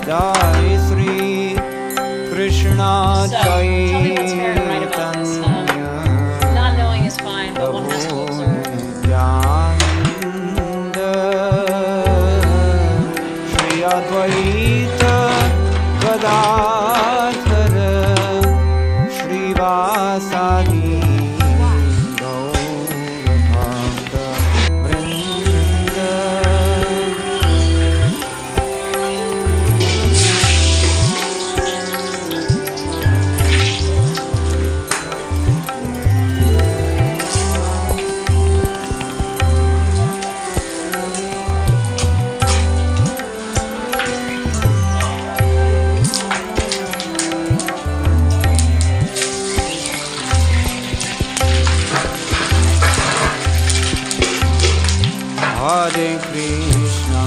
Jai Sri Krishna Chaitanya Not knowing is fine, but one has to observe. Nityananda Shri Advaita Gadadhara Shri Vasadi Hare Krishna,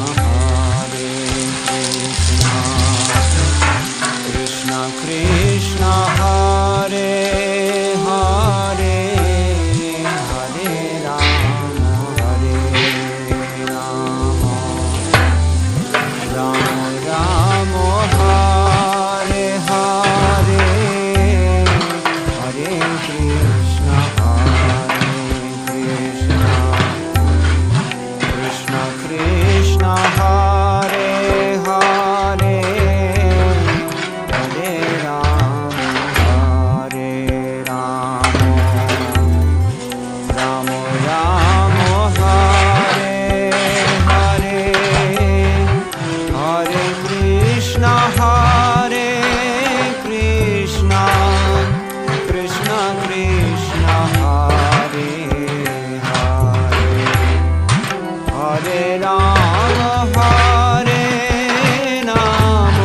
Krishna Krishna, Hare Hare, Hare Rama, Hare Rama, Rama Rama, Hare Hare, Hare Krishna, Hare Krishna. Krishna Krishna Hare Hare Hare Rama Hare Rama Rama Rama Hare Hare Hare Krishna Hare Krishna Krishna Krishna Hare Hare Hare Rama, Hare Rama,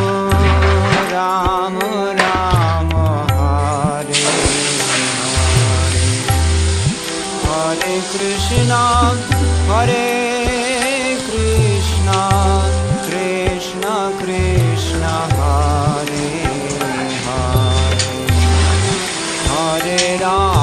Rama Rama, Hare Hare, Hare Krishna, Krishna Krishna, Hare Hare, Hare Rama.